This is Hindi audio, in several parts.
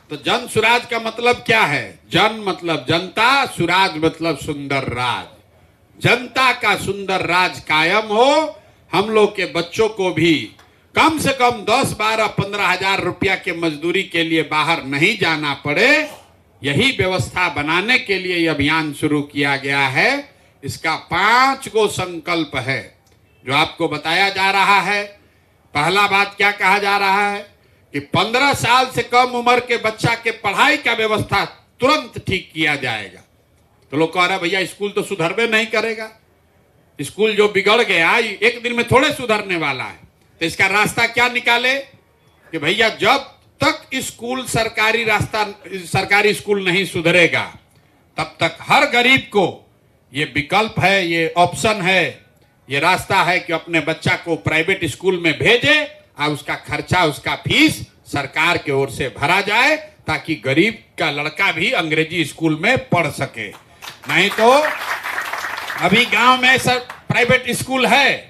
तो जन सुराज का मतलब क्या है? जन मतलब जनता, सुराज मतलब सुंदर राज। जनता का सुंदर राज कायम हो, हम लोग के बच्चों को भी कम से कम 10, 12, 15 हजार रुपया के मजदूरी के लिए बाहर नहीं जाना पड़े, यही व्यवस्था बनाने के लिए यह अभियान शुरू किया गया है। इसका 5 गो संकल्प है जो आपको बताया जा रहा है। पहला बात क्या कहा जा रहा है कि 15 साल से कम उम्र के बच्चा के पढ़ाई का व्यवस्था तुरंत ठीक किया जाएगा। तो लोग कह रहे हैं भैया स्कूल तो सुधरबे नहीं करेगा, स्कूल जो बिगड़ गया एक दिन में थोड़े सुधरने वाला है। तो इसका रास्ता क्या निकाले कि भैया जब तक स्कूल सरकारी स्कूल नहीं सुधरेगा तब तक हर गरीब को ये विकल्प है, ये ऑप्शन है, ये रास्ता है कि अपने बच्चा को प्राइवेट स्कूल में भेजे और उसका खर्चा, उसका फीस सरकार की ओर से भरा जाए ताकि गरीब का लड़का भी अंग्रेजी स्कूल में पढ़ सके। नहीं तो अभी गांव में सब प्राइवेट स्कूल है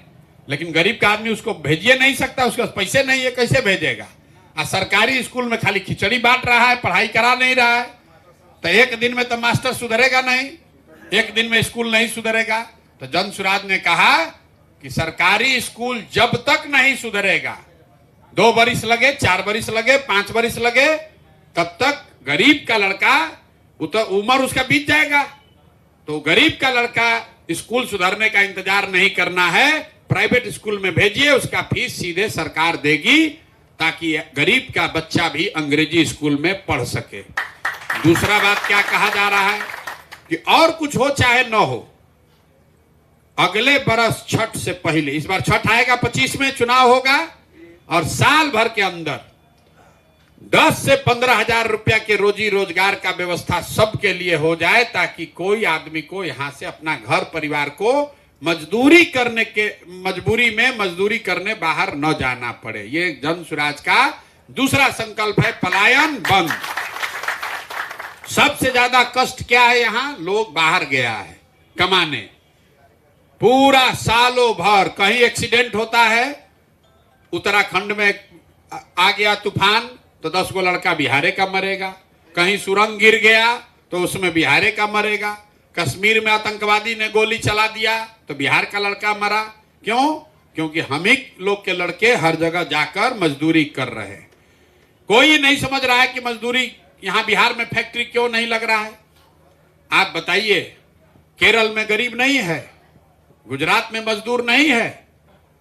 लेकिन गरीब का आदमी उसको भेजिए नहीं सकता, उसके पास पैसे नहीं है, कैसे भेजेगा? और सरकारी स्कूल में खाली खिचड़ी बांट रहा है, पढ़ाई करा नहीं रहा है। तो एक दिन में तो मास्टर सुधरेगा नहीं, एक दिन में स्कूल नहीं सुधरेगा। तो जन सुराज ने कहा कि सरकारी स्कूल जब तक नहीं सुधरेगा, 2 बरिस लगे, 4 बरिस लगे, 5 बरिस लगे, तब तक गरीब का लड़का उम्र उसका बीत जाएगा। तो गरीब का लड़का स्कूल सुधरने का इंतजार नहीं करना है, प्राइवेट स्कूल में भेजिए, उसका फीस सीधे सरकार देगी ताकि गरीब का बच्चा भी अंग्रेजी स्कूल में पढ़ सके। दूसरा बात क्या कहा जा रहा है कि और कुछ हो चाहे न हो, अगले बरस छठ से पहले, इस बार छठ आएगा 25 में, चुनाव होगा, और साल भर के अंदर 10 से 15 हजार रुपया के रोजी रोजगार का व्यवस्था सबके लिए हो जाए ताकि कोई आदमी को यहां से अपना घर परिवार को मजदूरी करने बाहर न जाना पड़े। ये जन सुराज का दूसरा संकल्प है, पलायन बंद। सबसे ज्यादा कष्ट क्या है? यहां लोग बाहर गया है कमाने, पूरा सालों भर कहीं एक्सीडेंट होता है, उत्तराखंड में आ गया तूफान तो 10 गो लड़का बिहारे का मरेगा, कहीं सुरंग गिर गया तो उसमें बिहारे का मरेगा, कश्मीर में आतंकवादी ने गोली चला दिया तो बिहार का लड़का मरा। क्यों? क्योंकि हम ही लोग के लड़के हर जगह जाकर मजदूरी कर रहे हैं। कोई नहीं समझ रहा है कि मजदूरी यहां बिहार में फैक्ट्री क्यों नहीं लग रहा है। आप बताइए, केरल में गरीब नहीं है, गुजरात में मजदूर नहीं है,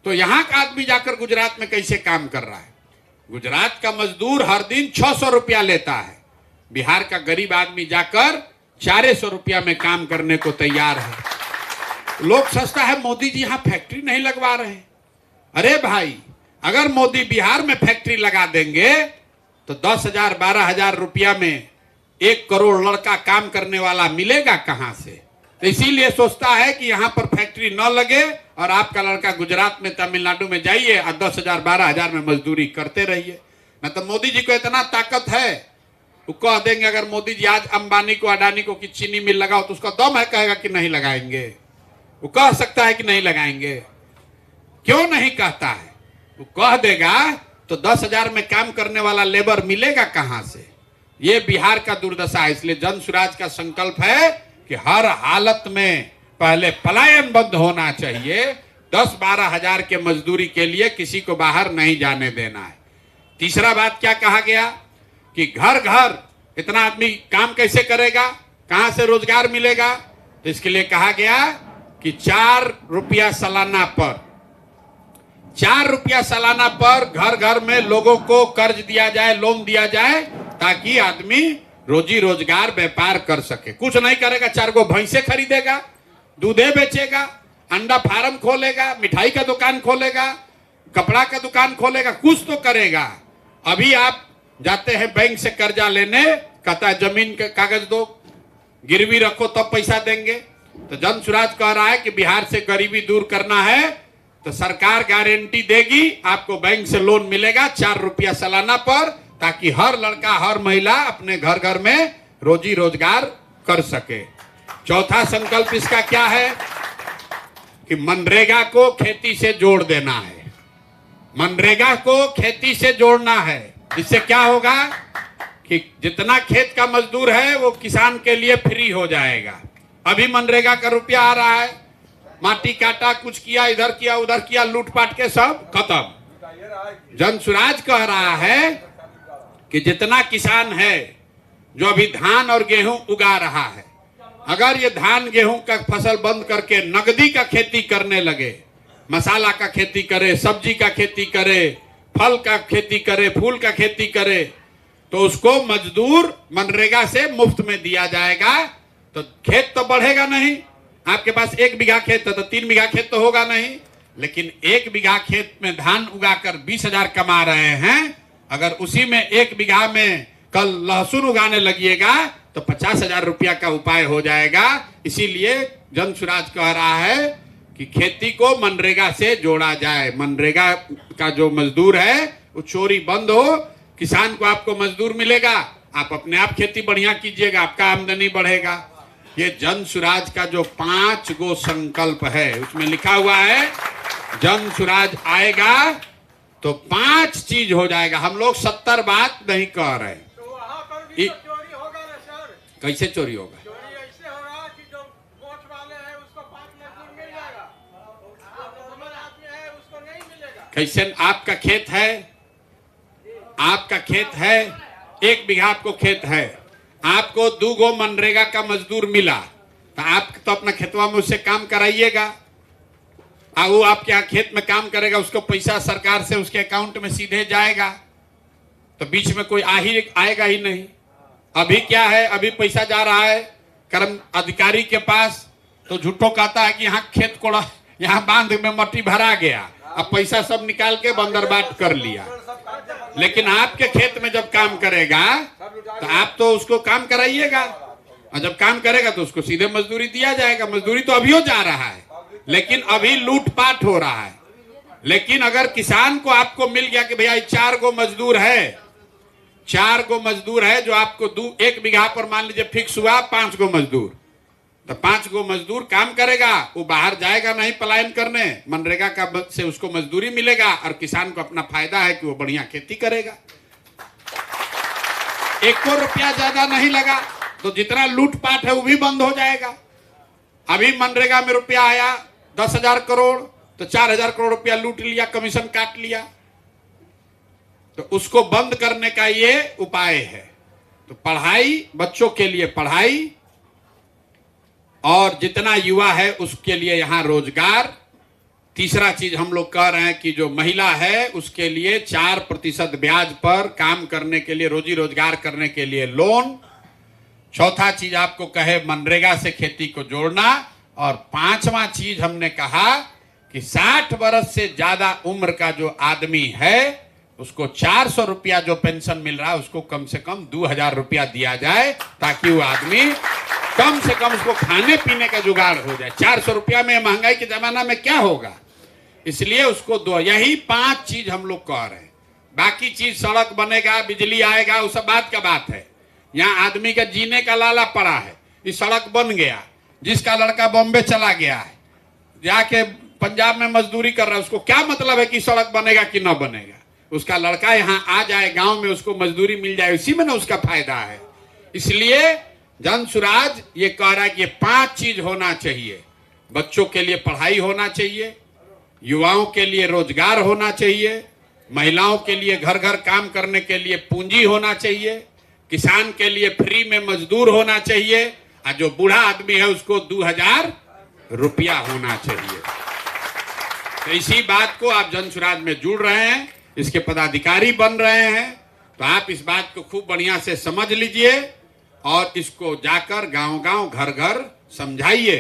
तो यहां का आदमी जाकर गुजरात में कैसे काम कर रहा है? गुजरात का मजदूर हर दिन 600 रुपया लेता है, बिहार का गरीब आदमी जाकर 400 रुपया में काम करने को तैयार है। लोग सोचता है मोदी जी यहां फैक्ट्री नहीं लगवा रहे हैं। अरे भाई, अगर मोदी बिहार में फैक्ट्री लगा देंगे तो 10,000, 12,000 रुपया में 1 करोड़ लड़का काम करने वाला मिलेगा कहां से? तो इसीलिए सोचता है कि यहां पर फैक्ट्री न लगे और आपका लड़का गुजरात में, तमिलनाडु में जाइए और 10,000, 12,000 में मजदूरी करते रहिए। न तो मोदी जी को इतना ताकत है, वो कह देंगे अगर मोदी जी आज अंबानी को, अडानी को कि चीनी मिल लगाओ तो उसका दम है, कहेगा कि नहीं लगाएंगे। वो कह सकता है कि नहीं लगाएंगे, क्यों नहीं कहता है? वो कह देगा तो 10,000 में काम करने वाला लेबर मिलेगा कहां से? ये बिहार का दुर्दशा है। इसलिए जन सुराज का संकल्प है कि हर हालत में पहले पलायन बंद होना चाहिए, 10-12 हजार के मजदूरी के लिए किसी को बाहर नहीं जाने देना है। तीसरा बात क्या कहा गया कि घर घर इतना आदमी काम कैसे करेगा, कहां से रोजगार मिलेगा? तो इसके लिए कहा गया कि 4 रुपया सालाना पर, 4 रुपया सालाना पर घर घर में लोगों को कर्ज दिया जाए, लोन दिया जाए ताकि आदमी रोजी रोजगार व्यापार कर सके। कुछ नहीं करेगा, 4 गो भैंसे खरीदेगा, दूधे बेचेगा, अंडा फार्म खोलेगा, मिठाई का दुकान खोलेगा, कपड़ा का दुकान खोलेगा, कुछ तो करेगा। अभी आप जाते हैं बैंक से कर्जा लेने, कहता है जमीन के कागज दो, गिरवी रखो तब पैसा देंगे। तो जन सुराज कह रहा है कि बिहार से गरीबी दूर करना है तो सरकार गारंटी देगी, आपको बैंक से लोन मिलेगा 4 रुपया सालाना पर, ताकि हर लड़का, हर महिला अपने घर घर में रोजी रोजगार कर सके। चौथा संकल्प इसका क्या है कि मनरेगा को खेती से जोड़ देना है। मनरेगा को खेती से जोड़ना है। इससे क्या होगा कि जितना खेत का मजदूर है वो किसान के लिए फ्री हो जाएगा। अभी मनरेगा का रुपया आ रहा है, माटी काटा, कुछ किया, इधर किया उधर किया, लूटपाट के सब खत्म। जन सुराज कह रहा है कि जितना किसान है जो अभी धान और गेहूं उगा रहा है, अगर ये धान गेहूं का फसल बंद करके नगदी का खेती करने लगे, मसाला का खेती करे, सब्जी का खेती करे, फल का खेती करे, फूल का खेती करे, तो उसको मजदूर मनरेगा से मुफ्त में दिया जाएगा। तो खेत तो बढ़ेगा नहीं, आपके पास 1 बीघा खेत है तो 3 बीघा खेत तो होगा नहीं, लेकिन 1 बीघा खेत में धान उगाकर 20,000 कमा रहे हैं, अगर उसी में 1 बीघा में कल लहसुन उगाने लगिएगा तो 50,000 रुपया का उपाय हो जाएगा। इसीलिए जन सुराज कह रहा है कि खेती को मनरेगा से जोड़ा जाए। मनरेगा का जो मजदूर है वो चोरी बंद हो, किसान को आपको मजदूर मिलेगा, आप अपने आप खेती बढ़िया कीजिएगा, आपका आमदनी बढ़ेगा। ये जन सुराज का जो 5 गो संकल्प है उसमें लिखा हुआ है जन सुराज आएगा तो 5 चीज हो जाएगा। हम लोग 70 बात नहीं कह रहे। तो वहाँ पर भी तो चोरी होगा ना सर? कैसे चोरी होगा? चोरी ऐसे होगा कि जो वोट वाले हैं उसको 5 मजदूर मिल जाएगा, जो नॉर्मल आदमी है उसको नहीं मिलेगा। कैसे? आपका खेत है, आपका खेत है, 1 बीघा आपको खेत है, आपको 2 गो मनरेगा का मजदूर मिला, तो आप तो अपना खेतवा में उससे काम कराइएगा। वो आपके यहाँ खेत में काम करेगा, उसको पैसा सरकार से उसके अकाउंट में सीधे जाएगा, तो बीच में कोई आएगा ही नहीं। अभी क्या है, अभी पैसा जा रहा है कर्म अधिकारी के पास, तो झूठो कहता है कि यहाँ खेत कोड़ा, यहाँ बांध में मट्टी भरा गया, अब पैसा सब निकाल के बंदरबाट कर लिया। लेकिन आपके खेत में जब काम करेगा तो आप तो उसको काम कराइएगा, और जब काम करेगा तो उसको सीधे मजदूरी दिया जाएगा। मजदूरी तो अभी हो जा रहा है, लेकिन अभी लूटपाट हो रहा है। लेकिन अगर किसान को आपको मिल गया कि भैया 4 गो मजदूर है, 4 गो मजदूर है जो आपको 1 बीघा पर मान लीजिए फिक्स हुआ 5 गो मजदूर, तो 5 गो मजदूर काम करेगा, वो बाहर जाएगा नहीं पलायन करने, मनरेगा का से उसको मजदूरी मिलेगा, और किसान को अपना फायदा है कि वो बढ़िया खेती करेगा। 1 रुपया ज्यादा नहीं लगा, तो जितना लूटपाट है वो भी बंद हो जाएगा। अभी मनरेगा में रुपया आया 10,000 करोड़, तो 4,000 करोड़ रुपया लूट लिया, कमीशन काट लिया, तो उसको बंद करने का ये उपाय है। तो पढ़ाई, बच्चों के लिए पढ़ाई, और जितना युवा है उसके लिए यहाँ रोजगार। तीसरा चीज हम लोग कह रहे हैं कि जो महिला है उसके लिए 4% ब्याज पर काम करने के लिए, रोजी रोजगार करने के लिए लोन। चौथा चीज आपको कहे मनरेगा से खेती को जोड़ना। और 5वां चीज हमने कहा कि 60 वर्ष से ज्यादा उम्र का जो आदमी है उसको 400 रुपया जो पेंशन मिल रहा है उसको कम से कम 2,000 रुपया दिया जाए, ताकि वो आदमी कम से कम उसको खाने पीने का जुगाड़ हो जाए। 400 रुपया में महंगाई के जमाना में क्या होगा, इसलिए उसको दो। यही 5 चीज हम लोग कह रहे हैं। बाकी चीज सड़क बनेगा, बिजली आएगा, वो सब बात का बात है। यहाँ आदमी का जीने का लाला पड़ा है, इस सड़क बन गया, जिसका लड़का बॉम्बे चला गया है, जाके पंजाब में मजदूरी कर रहा है, उसको क्या मतलब है कि सड़क बनेगा कि न बनेगा? उसका लड़का यहाँ आ जाए गांव में, उसको मजदूरी मिल जाए, इसी में ना उसका फायदा है। इसलिए जन सुराज ये कह रहा है कि ये 5 चीज होना चाहिए। बच्चों के लिए पढ़ाई होना चाहिए, युवाओं के लिए रोजगार होना चाहिए, महिलाओं के लिए घर घर काम करने के लिए पूंजी होना चाहिए, किसान के लिए फ्री में मजदूर होना चाहिए, और जो बूढ़ा आदमी है उसको 2,000 रुपया होना चाहिए। तो इसी बात को आप जन सुराज में जुड़ रहे हैं, इसके पदाधिकारी बन रहे हैं, तो आप इस बात को खूब बढ़िया से समझ लीजिए और इसको जाकर गांव गांव घर घर समझाइए।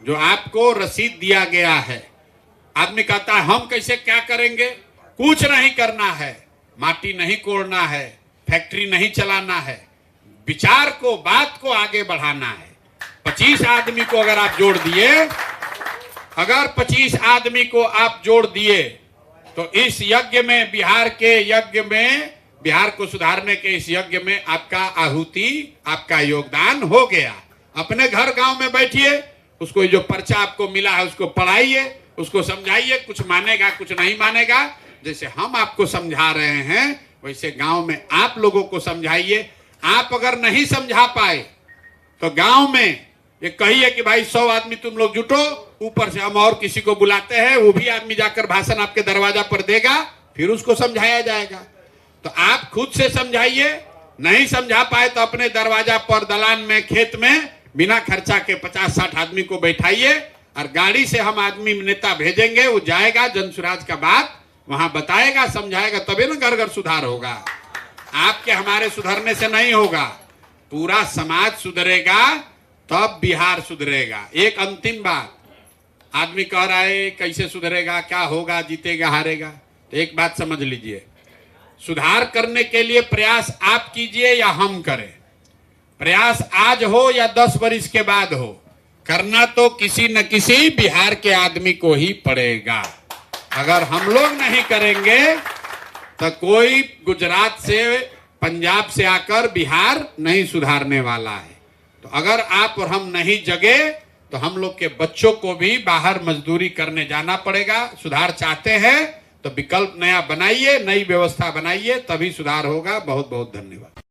जो आपको रसीद दिया गया है, आदमी कहता है हम कैसे क्या करेंगे, कुछ नहीं करना है, माटी नहीं कोड़ना है, फैक्ट्री नहीं चलाना है, विचार को, बात को आगे बढ़ाना है। 25 आदमी को अगर आप जोड़ दिए, अगर 25 आदमी को आप जोड़ दिए तो इस यज्ञ में, बिहार के यज्ञ में, बिहार को सुधारने के इस यज्ञ में आपका आहुति, आपका योगदान हो गया। अपने घर गांव में बैठिए, उसको जो पर्चा आपको मिला है उसको पढ़ाइए, उसको समझाइए, कुछ मानेगा कुछ नहीं मानेगा। जैसे हम आपको समझा रहे हैं वैसे गांव में आप लोगों को समझाइए। आप अगर नहीं समझा पाए तो गांव में ये कहिए कि भाई 100 आदमी तुम लोग जुटो, ऊपर से हम और किसी को बुलाते हैं, वो भी आदमी जाकर भाषण आपके दरवाजा पर देगा, फिर उसको समझाया जाएगा। तो आप खुद से समझाइए, नहीं समझा पाए तो अपने दरवाजा पर, दलान में, खेत में बिना खर्चा के 50-60 आदमी को बैठाइए और गाड़ी से हम आदमी नेता भेजेंगे, वो जाएगा, जन सुराज का बात वहां बताएगा, समझाएगा, तभी ना घर घर सुधार होगा। आपके हमारे सुधरने से नहीं होगा, पूरा समाज सुधरेगा तब बिहार सुधरेगा। एक अंतिम बात, आदमी कह रहा है कैसे सुधरेगा, क्या होगा, जीतेगा हारेगा, तो एक बात समझ लीजिए, सुधार करने के लिए प्रयास आप कीजिए या हम करें, प्रयास आज हो या 10 वर्ष के बाद हो, करना तो किसी न किसी बिहार के आदमी को ही पड़ेगा। अगर हम लोग नहीं करेंगे तो कोई गुजरात से, पंजाब से आकर बिहार नहीं सुधारने वाला है। तो अगर आप और हम नहीं जगे तो हम लोग के बच्चों को भी बाहर मजदूरी करने जाना पड़ेगा। सुधार चाहते हैं तो विकल्प नया बनाइए, नई व्यवस्था बनाइए, तभी सुधार होगा। बहुत बहुत धन्यवाद।